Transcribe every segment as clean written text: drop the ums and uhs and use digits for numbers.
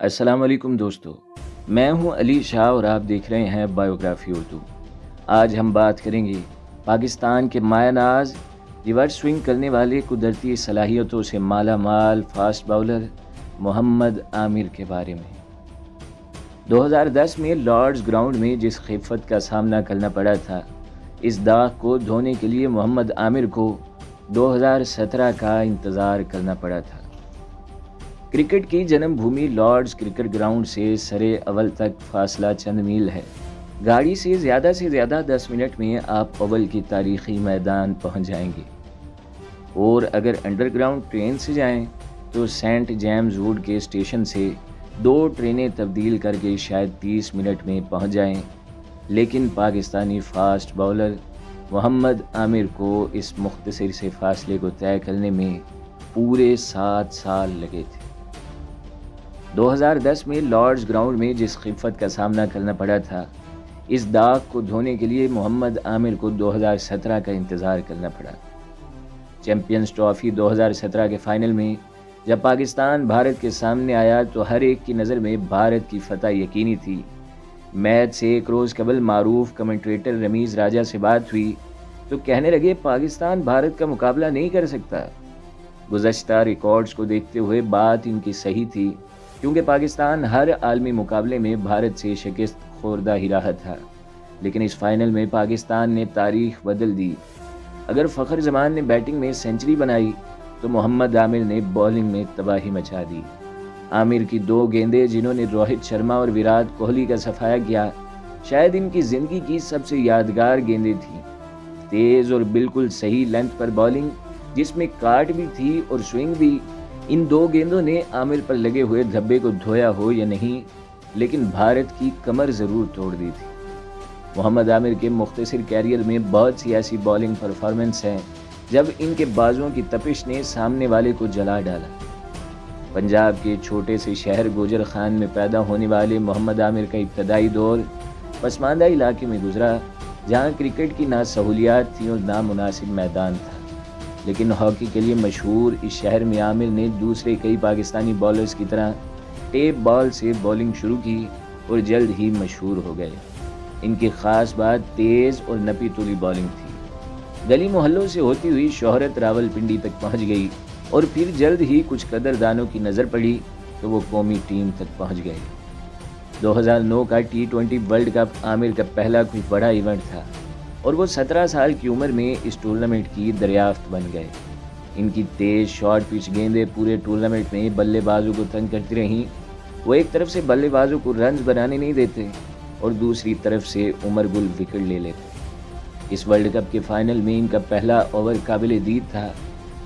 السلام علیکم دوستو، میں ہوں علی شاہ اور آپ دیکھ رہے ہیں بایوگرافی اردو۔ آج ہم بات کریں گے پاکستان کے مایہ ناز ریورس سوئنگ کرنے والے قدرتی صلاحیتوں سے مالا مال فاسٹ باؤلر محمد عامر کے بارے میں۔ 2010 میں لارڈز گراؤنڈ میں جس خفت کا سامنا کرنا پڑا تھا، اس داغ کو دھونے کے لیے محمد عامر کو 2017 کا انتظار کرنا پڑا تھا۔ کرکٹ کی جنم بھومی لارڈز کرکٹ گراؤنڈ سے سرے اول تک فاصلہ چند میل ہے۔ گاڑی سے زیادہ 10 منٹ میں آپ اول کی تاریخی میدان پہنچ جائیں گے، اور اگر انڈر گراؤنڈ ٹرین سے جائیں تو سینٹ جیمز ووڈ کے اسٹیشن سے 2 ٹرینیں تبدیل کر کے شاید 30 منٹ میں پہنچ جائیں، لیکن پاکستانی فاسٹ باؤلر محمد عامر کو اس مختصر سے فاصلے کو طے کرنے میں پورے 7 سال لگے تھے۔ 2010 میں لارڈز گراؤنڈ میں جس خفت کا سامنا کرنا پڑا تھا، اس داغ کو دھونے کے لیے محمد عامر کو 2017 کا انتظار کرنا پڑا۔ چیمپئنز ٹرافی 2017 کے فائنل میں جب پاکستان بھارت کے سامنے آیا تو ہر ایک کی نظر میں بھارت کی فتح یقینی تھی۔ میچ سے ایک روز قبل معروف کمنٹریٹر رمیز راجہ سے بات ہوئی تو کہنے لگے پاکستان بھارت کا مقابلہ نہیں کر سکتا۔ گزشتہ ریکارڈز کو دیکھتے ہوئے بات ان کی صحیح تھی، کیونکہ پاکستان ہر عالمی مقابلے میں بھارت سے شکست خوردہ ہی رہا تھا، لیکن اس فائنل میں پاکستان نے تاریخ بدل دی۔ اگر فخر زمان نے بیٹنگ میں سینچری بنائی تو محمد عامر نے بولنگ میں تباہی مچا دی۔ عامر کی 2 گیندیں جنہوں نے روہت شرما اور وراٹ کوہلی کا صفایا کیا، شاید ان کی زندگی کی سب سے یادگار گیندیں تھیں۔ تیز اور بالکل صحیح لینتھ پر بولنگ، جس میں کاٹ بھی تھی اور سوئنگ بھی۔ ان 2 گیندوں نے عامر پر لگے ہوئے دھبے کو دھویا ہو یا نہیں، لیکن بھارت کی کمر ضرور توڑ دی تھی۔ محمد عامر کے مختصر کیریئر میں بہت سی ایسی بولنگ پرفارمنس ہیں جب ان کے بازوؤں کی تپش نے سامنے والے کو جلا ڈالا۔ پنجاب کے چھوٹے سے شہر گوجر خان میں پیدا ہونے والے محمد عامر کا ابتدائی دور پسماندہ علاقے میں گزرا، جہاں کرکٹ کی نہ سہولیات تھیں اور نہ مناسب میدان تھا، لیکن ہاکی کے لیے مشہور اس شہر میں عامر نے دوسرے کئی پاکستانی بالرز کی طرح ٹیپ بال سے بولنگ شروع کی اور جلد ہی مشہور ہو گئے۔ ان کی خاص بات تیز اور نپی تولی بولنگ تھی۔ گلی محلوں سے ہوتی ہوئی شہرت راول پنڈی تک پہنچ گئی، اور پھر جلد ہی کچھ قدردانوں کی نظر پڑی تو وہ قومی ٹیم تک پہنچ گئے۔ 2009 کا T20 ورلڈ کپ عامر کا پہلا کوئی بڑا ایونٹ تھا، اور وہ 17 سال کی عمر میں اس ٹورنامنٹ کی دریافت بن گئے۔ ان کی تیز شارٹ پچ گیندیں پورے ٹورنامنٹ میں بلے بازوں کو تنگ کرتی رہیں۔ وہ ایک طرف سے بلے بازوں کو رنز بنانے نہیں دیتے اور دوسری طرف سے عمر گل وکٹ لے لیتے۔ اس ورلڈ کپ کے فائنل میں ان کا پہلا اوور قابل دید تھا،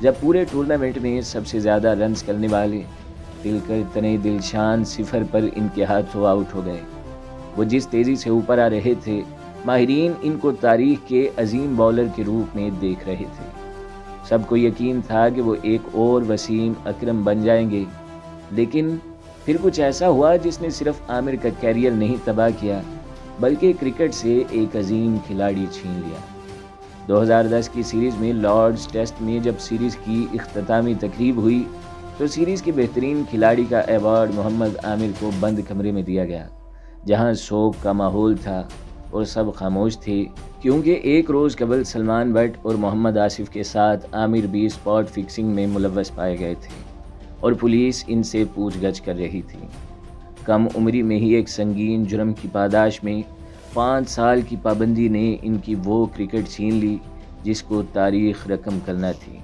جب پورے ٹورنامنٹ میں سب سے زیادہ رنز کرنے والے تلکر تنئی دلشان 0 پر ان کے ہاتھوں آؤٹ ہو گئے۔ وہ جس تیزی سے اوپر آ رہے تھے، ماہرین ان کو تاریخ کے عظیم بالر کے روپ میں دیکھ رہے تھے۔ سب کو یقین تھا کہ وہ ایک اور وسیم اکرم بن جائیں گے، لیکن پھر کچھ ایسا ہوا جس نے صرف عامر کا کیریئر نہیں تباہ کیا، بلکہ کرکٹ سے ایک عظیم کھلاڑی چھین لیا۔ 2010 کی سیریز میں لارڈز ٹیسٹ میں جب سیریز کی اختتامی تقریب ہوئی تو سیریز کے بہترین کھلاڑی کا ایوارڈ محمد عامر کو بند کمرے میں دیا گیا، جہاں سوگ کا ماحول تھا اور سب خاموش تھے، کیونکہ ایک روز قبل سلمان بٹ اور محمد آصف کے ساتھ عامر بھی اسپاٹ فکسنگ میں ملوث پائے گئے تھے، اور پولیس ان سے پوچھ گچھ کر رہی تھی۔ کم عمری میں ہی ایک سنگین جرم کی پاداش میں 5 سال کی پابندی نے ان کی وہ کرکٹ چھین لی جس کو تاریخ رقم کرنا تھی۔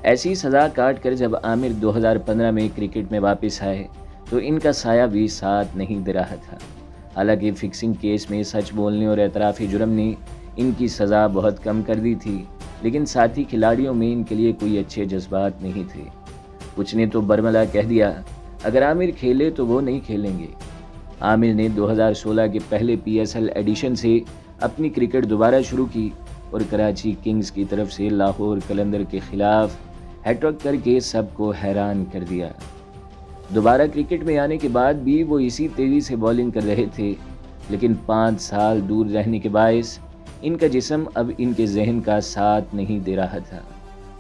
ایسی سزا کاٹ کر جب عامر 2015 میں کرکٹ میں واپس آئے تو ان کا سایہ بھی ساتھ نہیں دے رہا تھا۔ حالانکہ فکسنگ کیس میں سچ بولنے اور اعترافی جرم نے ان کی سزا بہت کم کر دی تھی، لیکن ساتھی کھلاڑیوں میں ان کے لیے کوئی اچھے جذبات نہیں تھے۔ کچھ نے تو برملا کہہ دیا، اگر عامر کھیلے تو وہ نہیں کھیلیں گے۔ عامر نے 2016 کے پہلے PSL ایڈیشن سے اپنی کرکٹ دوبارہ شروع کی اور کراچی کنگز کی طرف سے لاہور قلندر کے خلاف ہیٹ ٹرک کر کے سب کو حیران کر دیا۔ دوبارہ کرکٹ میں آنے کے بعد بھی وہ اسی تیزی سے بولنگ کر رہے تھے، لیکن 5 سال دور رہنے کے باعث ان کا جسم اب ان کے ذہن کا ساتھ نہیں دے رہا تھا۔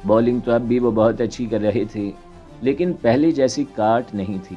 بولنگ تو اب بھی وہ بہت اچھی کر رہے تھے، لیکن پہلے جیسی کاٹ نہیں تھی۔